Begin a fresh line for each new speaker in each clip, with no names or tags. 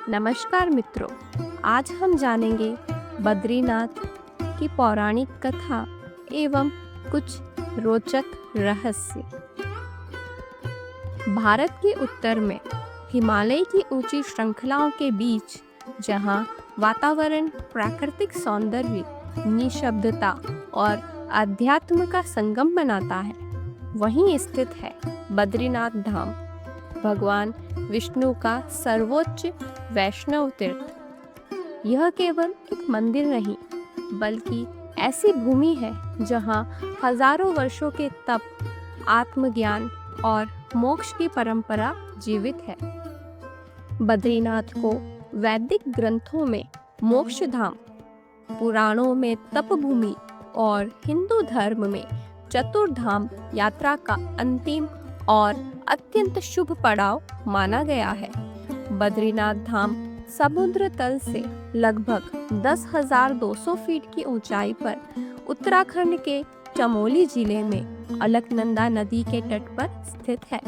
नमस्कार मित्रों, आज हम जानेंगे बद्रीनाथ की पौराणिक कथा एवं कुछ रोचक रहस्य। भारत के उत्तर में हिमालय की ऊंची श्रृंखलाओं के बीच, जहां वातावरण प्राकृतिक सौंदर्य, निशब्दता और अध्यात्म का संगम बनाता है, वहीं स्थित है बद्रीनाथ धाम, भगवान विष्णु का सर्वोच्च वैष्णव तीर्थ। यह केवल एक मंदिर नहीं, बल्कि ऐसी भूमि है जहां हजारों वर्षों के तप, आत्मज्ञान और मोक्ष की परंपरा जीवित है। बद्रीनाथ को वैदिक ग्रंथों में मोक्ष धाम, पुराणों में तप भूमि और हिंदू धर्म में चतुर्धाम यात्रा का अंतिम और अत्यंत शुभ पड़ाव माना गया है। बद्रीनाथ धाम समुद्र तल से लगभग 10,200 फीट की ऊंचाई पर उत्तराखंड के चमोली जिले में अलकनंदा नदी के तट पर स्थित है।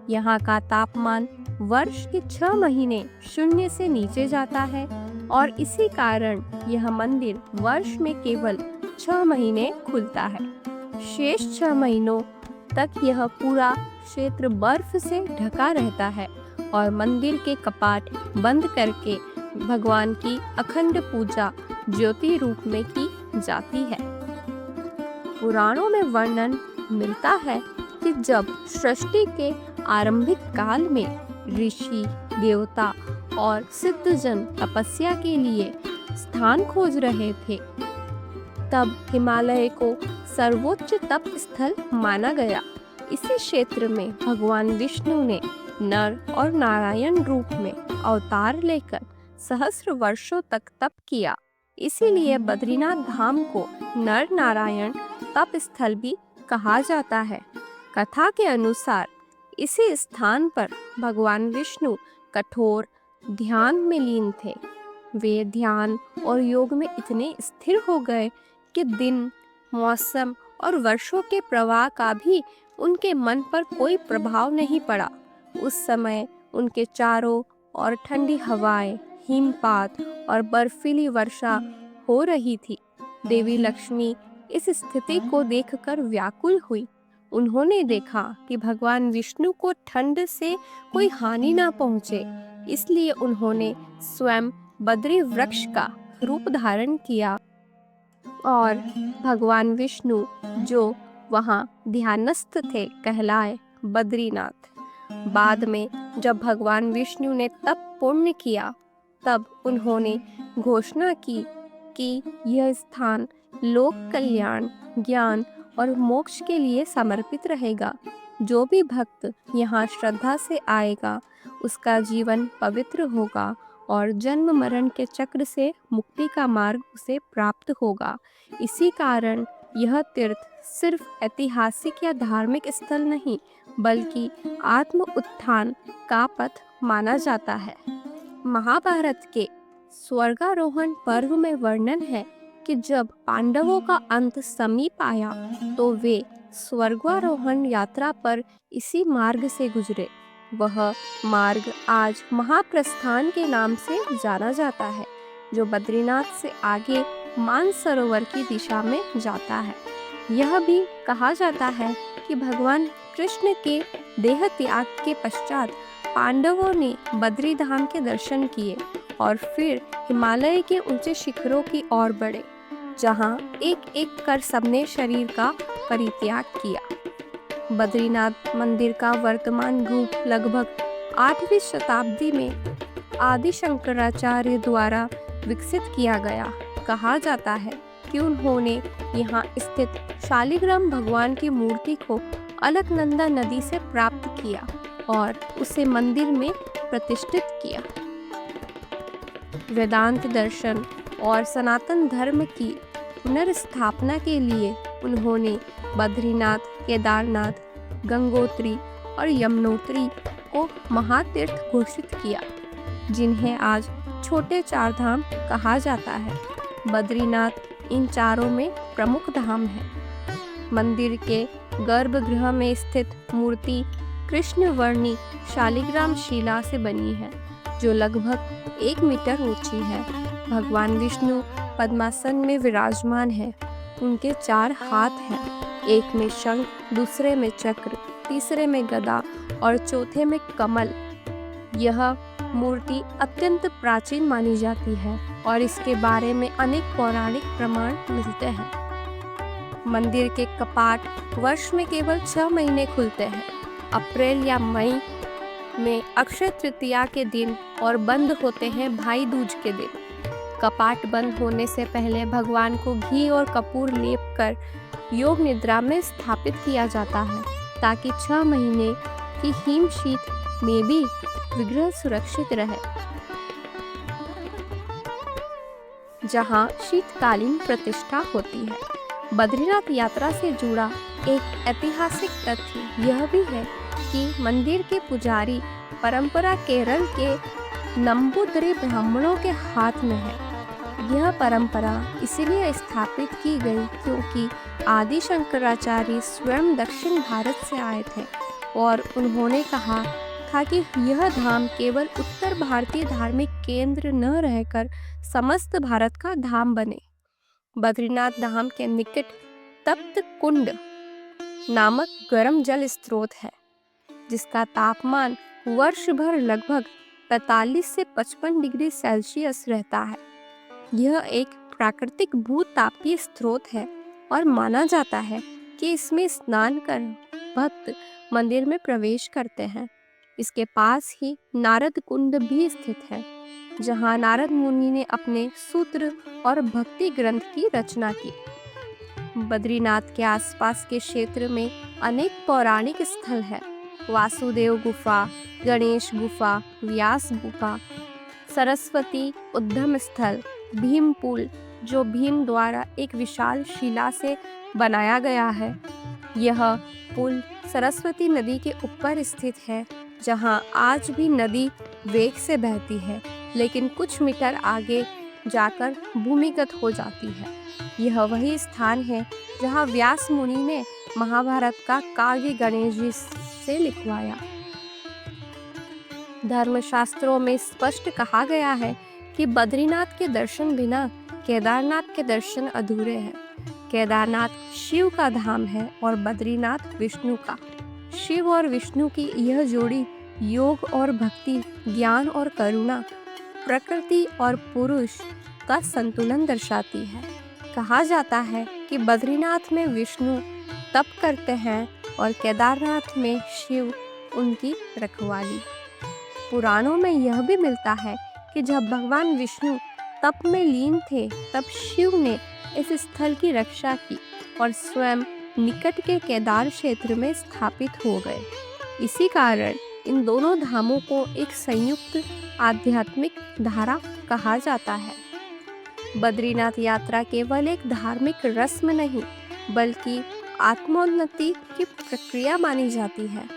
यहाँ का तापमान वर्ष के 6 महीने शून्य से नीचे जाता है और इसी कारण यह मंदिर वर्ष में केवल 6 महीने खुलता है। शेष 6 महीनों तक यह पूरा क्षेत्र बर्फ से ढका रहता है और मंदिर के कपाट बंद करके भगवान की अखंड पूजा ज्योति रूप में की जाती है। पुराणों में वर्णन मिलता है कि जब सृष्टि के आरंभिक काल में ऋषि, देवता और सिद्धजन तपस्या के लिए स्थान खोज रहे थे, तब हिमालय को सर्वोच्च तप स्थल माना गया। इसी क्षेत्र में भगवान विष्णु ने नर और नारायण रूप में अवतार लेकर सहस्र वर्षों तक तप किया। इसीलिए बद्रीनाथ धाम को नर नारायण तप स्थल भी कहा जाता है। कथा के अनुसार इसी स्थान पर भगवान विष्णु कठोर ध्यान में लीन थे। वे ध्यान और योग में इतने स्थिर हो गए कि दिन, मौसम और वर्षों के प्रवाह का भी उनके मन पर कोई प्रभाव नहीं पड़ा। उस समय उनके चारों ओर ठंडी हवाएं, हिमपात और बर्फीली वर्षा हो रही थी। देवी लक्ष्मी इस स्थिति को देखकर व्याकुल हुई। उन्होंने देखा कि भगवान विष्णु को ठंड से कोई हानि ना पहुंचे, इसलिए उन्होंने स्वयं बद्री वृक्ष का रूप धारण किया और भगवान विष्णु, जो वहां ध्यानस्थ थे, कहलाए बद्रीनाथ। बाद में जब भगवान विष्णु ने तप पूर्ण किया, तब उन्होंने घोषणा की कि यह स्थान लोक कल्याण, ज्ञान और मोक्ष के लिए समर्पित रहेगा। जो भी भक्त यहाँ श्रद्धा से आएगा, उसका जीवन पवित्र होगा और जन्म मरण के चक्र से मुक्ति का मार्ग उसे प्राप्त होगा। इसी कारण यह तीर्थ सिर्फ ऐतिहासिक या धार्मिक स्थल नहीं, बल्कि आत्म उत्थान का पथ माना जाता है। महाभारत के स्वर्गारोहण पर्व में वर्णन है कि जब पांडवों का अंत समीप आया, तो वे स्वर्गारोहण यात्रा पर इसी मार्ग से गुजरे। वह मार्ग आज महाप्रस्थान के नाम से जाना जाता है, जो बद्रीनाथ से आगे मानसरोवर की दिशा में जाता है। यह भी कहा जाता है कि भगवान कृष्ण के देह त्याग के पश्चात पांडवों ने बद्री धाम के दर्शन किए और फिर हिमालय के ऊंचे शिखरों की ओर बढ़े, जहां एक एक कर सबने शरीर का परित्याग किया। बद्रीनाथ मंदिर का वर्तमान रूप लगभग 8वीं शताब्दी में आदि शंकराचार्य द्वारा विकसित किया गया। कहा जाता है कि उन्होंने यहाँ स्थित शालिग्राम भगवान की मूर्ति को अलकनंदा नदी से प्राप्त किया और उसे मंदिर में प्रतिष्ठित किया। वेदांत दर्शन और सनातन धर्म की पुनर्स्थापना के लिए उन्होंने बद्रीनाथ, केदारनाथ, गंगोत्री और यमुनोत्री को महातीर्थ घोषित किया, जिन्हें आज छोटे 4 धाम कहा जाता है। बद्रीनाथ इन चारों में प्रमुख धाम है। मंदिर के गर्भगृह में स्थित मूर्ति कृष्णवर्णी शालिग्राम शिला से बनी है जो लगभग 1 मीटर ऊंची है। भगवान विष्णु पद्मासन में विराजमान है। उनके 4 हाथ हैं, एक में शंख, दूसरे में चक्र, तीसरे में गदा और चौथे में कमल। यह मूर्ति अत्यंत प्राचीन मानी जाती है और इसके बारे में अनेक पौराणिक प्रमाण मिलते हैं। मंदिर के कपाट वर्ष में केवल 6 महीने खुलते हैं, अप्रैल या मई में अक्षय तृतीया के दिन और बंद होते हैं भाई दूज के दिन। कपाट बंद होने से पहले भगवान को घी और कपूर लेप कर योग निद्रा में स्थापित किया जाता है ताकि 6 महीने की हिम शीत में भी विग्रह सुरक्षित रहे। जहां शीतकालीन प्रतिष्ठा होती है। बद्रीनाथ यात्रा से जुड़ा एक ऐतिहासिक तथ्य यह भी है कि मंदिर के पुजारी परंपरा केरल के नंबूदरी ब्राह्मणों के हाथ में है। यह परंपरा इसलिए स्थापित की गई क्योंकि आदि शंकराचार्य स्वयं दक्षिण भारत से आए थे और उन्होंने कहा था कि यह धाम केवल उत्तर भारतीय धार्मिक केंद्र न रहकर समस्त भारत का धाम बने। बद्रीनाथ धाम के निकट तप्त कुंड नामक गर्म जल स्रोत है जिसका तापमान वर्ष भर लगभग 45 से 55 डिग्री सेल्सियस रहता है। यह एक प्राकृतिक भूतापीय स्रोत है और माना जाता है कि इसमें स्नान कर भक्त मंदिर में प्रवेश करते हैं। इसके पास ही नारद कुंड भी स्थित है जहां नारद मुनि ने अपने सूत्र और भक्ति ग्रंथ की रचना की। बद्रीनाथ के आसपास के क्षेत्र में अनेक पौराणिक स्थल है। वासुदेव गुफा, गणेश गुफा, व्यास गुफा, सरस्वती उद्गम स्थल, भीम पुल जो भीम द्वारा एक विशाल शिला से बनाया गया है। यह पुल सरस्वती नदी के ऊपर स्थित है जहां आज भी नदी वेग से बहती है लेकिन कुछ मीटर आगे जाकर भूमिगत हो जाती है। यह वही स्थान है जहां व्यास मुनि ने महाभारत का काव्य गणेश जी से लिखवाया। धर्मशास्त्रों में स्पष्ट कहा गया है कि बद्रीनाथ के दर्शन बिना केदारनाथ के दर्शन अधूरे हैं। केदारनाथ शिव का धाम है और बद्रीनाथ विष्णु का। शिव और विष्णु की यह जोड़ी योग और भक्ति, ज्ञान और करुणा, प्रकृति और पुरुष का संतुलन दर्शाती है। कहा जाता है कि बद्रीनाथ में विष्णु तप करते हैं और केदारनाथ में शिव उनकी रखवाली। पुराणों में यह भी मिलता है कि जब भगवान विष्णु तप में लीन थे तब शिव ने इस स्थल की रक्षा की और स्वयं निकट के केदार क्षेत्र में स्थापित हो गए। इसी कारण इन दोनों धामों को एक संयुक्त आध्यात्मिक धारा कहा जाता है। बद्रीनाथ यात्रा केवल एक धार्मिक रस्म नहीं बल्कि आत्मोन्नति की प्रक्रिया मानी जाती है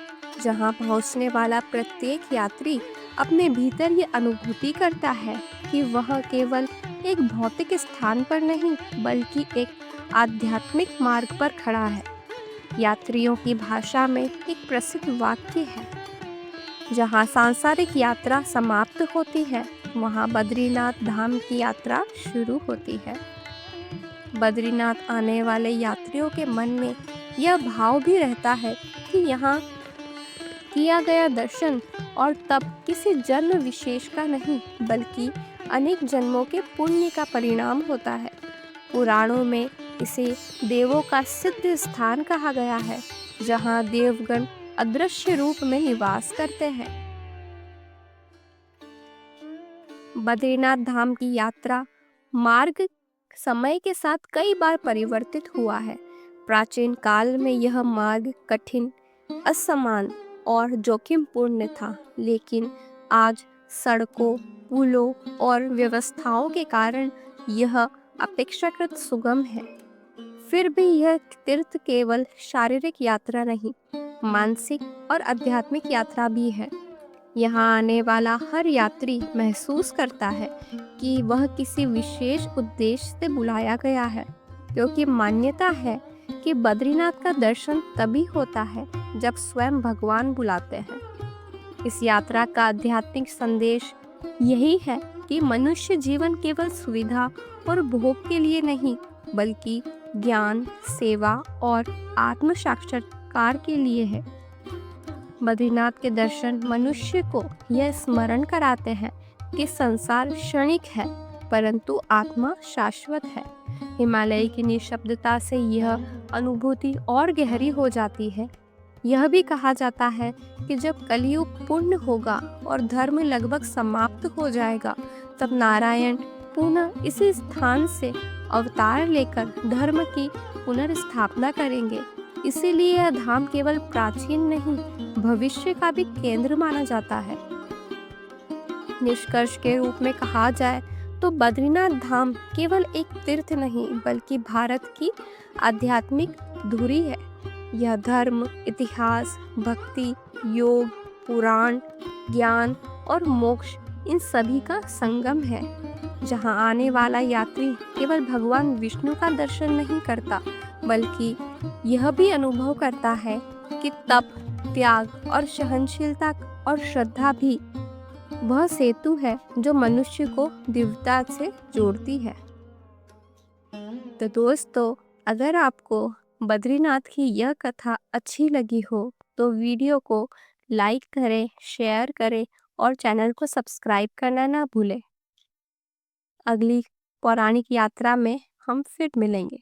जहां पहुंचने वाला प्रत्येक यात्री अपने भीतर ये अनुभूति करता है कि वह केवल एक भौतिक स्थान पर नहीं बल्कि एक आध्यात्मिक मार्ग पर खड़ा है। यात्रियों की भाषा में एक प्रसिद्ध वाक्य है, जहां सांसारिक यात्रा समाप्त होती है वहां बद्रीनाथ धाम की यात्रा शुरू होती है। बद्रीनाथ आने वाले यात्रियों के मन में यह भाव भी रहता है कि यहाँ किया गया दर्शन और तप किसी जन्म विशेष का नहीं बल्कि अनेक जन्मों के पुण्य का परिणाम होता है। पुराणों में इसे देवों का सिद्ध स्थान कहा गया है जहाँ देवगण अदृश्य रूप में निवास करते हैं। बद्रीनाथ धाम की यात्रा मार्ग समय के साथ कई बार परिवर्तित हुआ है। प्राचीन काल में यह मार्ग कठिन, असमान और जोखिमपूर्ण था, लेकिन आज सड़कों, पुलों और व्यवस्थाओं के कारण यह अपेक्षाकृत सुगम है। फिर भी यह तीर्थ केवल शारीरिक यात्रा नहीं, मानसिक और आध्यात्मिक यात्रा भी है। यहाँ आने वाला हर यात्री महसूस करता है कि वह किसी विशेष उद्देश्य से बुलाया गया है, क्योंकि मान्यता है कि बद्रीनाथ का दर्शन तभी होता है जब स्वयं भगवान बुलाते हैं। इस यात्रा का आध्यात्मिक संदेश यही है कि मनुष्य जीवन केवल सुविधा और भोग के लिए नहीं, बल्कि ज्ञान, सेवा और आत्म साक्षात्कार के लिए है। बद्रीनाथ के दर्शन मनुष्य को यह स्मरण कराते हैं कि संसार क्षणिक है, परंतु आत्मा शाश्वत है। हिमालय की निशब्दता से यह अनुभूति और गहरी हो जाती है। यह भी कहा जाता है कि जब कलयुग पूर्ण होगा और धर्म लगभग समाप्त हो जाएगा, तब नारायण पुनः इसी स्थान से अवतार लेकर धर्म की पुनर्स्थापना करेंगे। इसीलिए यह धाम केवल प्राचीन नहीं, भविष्य का भी केंद्र माना जाता है। निष्कर्ष के रूप में कहा जाए तो बद्रीनाथ धाम केवल एक तीर्थ नहीं, बल्कि भारत की आध्यात्मिक धुरी है। यह धर्म, इतिहास, भक्ति, योग, पुराण, ज्ञान और मोक्ष इन सभी का संगम है, जहां आने वाला यात्री केवल भगवान विष्णु का दर्शन नहीं करता, बल्कि यह भी अनुभव करता है कि तप, त्याग और सहनशीलता और श्रद्धा भी वह सेतु है जो मनुष्य को दिव्यता से जोड़ती है। तो दोस्तों, अगर आपको बद्रीनाथ की यह कथा अच्छी लगी हो तो वीडियो को लाइक करें, शेयर करें और चैनल को सब्सक्राइब करना ना भूलें। अगली पौराणिक यात्रा में हम फिर मिलेंगे।